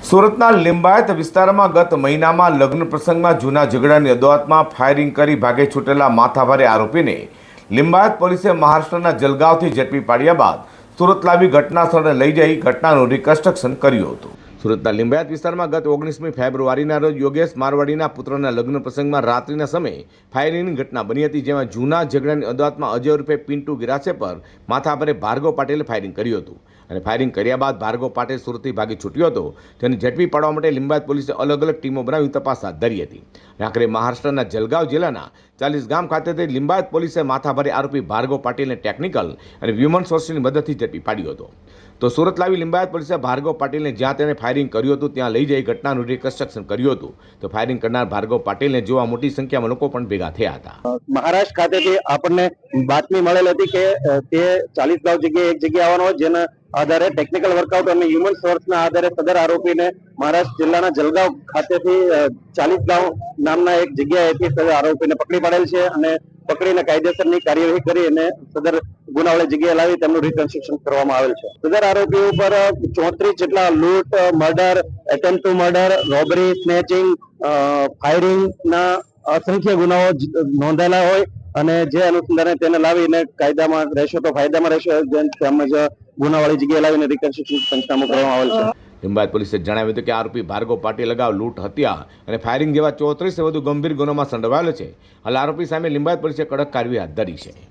સુરતના લિંબાયત વિસ્તારમાં ગત મહિનામાં લગ્ન પ્રસંગમાં જૂના ઝઘડાની અદાવતમાં ફાયરિંગ કરી ભાગે છૂટેલા માથાભારે આરોપીને લિંબાયત પોલીસે મહારાષ્ટ્રના જલગાંવથી ઝડપી પાડ્યા બાદ સુરત લાવી ઘટના સ્થળે લઈ જઈ ઘટનાનું રિકન્સ્ટ્રક્શન કર્યું હતું। સુરતના લિંબાયત વિસ્તારમાં ગત 19મી ફેબ્રુઆરીના રોજ યોગેશ મારવાડીના પુત્રના લગ્ન પ્રસંગમાં રાત્રિના સમયે ફાયરિંગની ઘટના બની હતી, જેમાં જૂના ઝઘડાની અદાવતમાં અજય ઉર્ફે પિન્ટુ ગિરાસે પર માથાભારે ભાર્ગવ પાટેલે ફાયરિંગ કર્યું હતું અને ફાયરિંગ કર્યા બાદ ભાર્ગવ પાટેલ સુરતથી ભાગી છૂટ્યો હતો। તેને ઝડપી પાડવા માટે લિંબાયત પોલીસે અલગ અલગ ટીમો બનાવી તપાસ હાથ ધરી હતી। આખરે મહારાષ્ટ્રના જલગાંવ જિલ્લાના 40 ગામ ખાતેથી લિંબાયત પોલીસે માથાભારે આરોપી ભાર્ગવ પાટેલને ટેકનિકલ અને હ્યુમન સોર્સની મદદથી ઝડપી પાડ્યો હતો। તો સુરત લાવી લિંબાયત પોલીસે ભાર્ગવ પાટેલને જ્યાં તેણે ફાયરિંગ કર્યું હતું ત્યાં લઈ જઈ ઘટનાનું રિકન્સ્ટ્રક્શન કર્યું હતું। તો ફાયરિંગ કરનાર ભાર્ગવ પાટેલને જોવા મોટી સંખ્યામાં લોકો પણ ભેગા થયા હતા। મહારાષ્ટ્ર ખાતેથી આપણને બાતમી મળેલ હતી કે તે 40 ગાંવ જગ્યાએ એક જગ્યા આવવાનો, જેના આધારે ટેકનિકલ વર્કઆઉટ અને હ્યુમન સોર્સના આધારે સદર આરોપીને મહારાષ્ટ્ર જિલ્લાના જલગાંવ ખાતેથી 40 ગાંવ નામના એક જગ્યાએથી સદર આરોપીને પકડી પાડેલ છે અને પકડીને કાયદેસરની કાર્યવાહી કરી અને સદર ગુનાવાળી જગ્યાએ લાવી તેમનું રિકન્સ્ટ્રક્શન કરવામાં આવેલ છે। સદર આરોપી ઉપર 34 જેટલા લૂંટ, murder, attempt to murder, robbery, snatching, ફાયરિંગના અસંખ્ય ગુનાઓ નોંધાયેલા હોય અને જે અનુસંધાને તેને લાવીને કાયદામાં રહેશો તો ફાયદામાં રહેશો, તેમજ ગુનાવાળી જગ્યાએ લાવીને રિકન્સ્ટ્રક્શન પંચનામું કરવામાં આવેલ છે। લિંબાયત પોલીસે જણાવ્યું હતું કે આરોપી ભાર્ગવ પાટેલ અગાઉ લૂંટ, હત્યા અને ફાયરિંગ જેવા 34 વધુ ગંભીર ગુનામાં સંડોવાયેલો છે। હાલ આરોપી સામે લિંબાયત પોલીસે કડક કાર્યવાહી હાથ ધરી છે।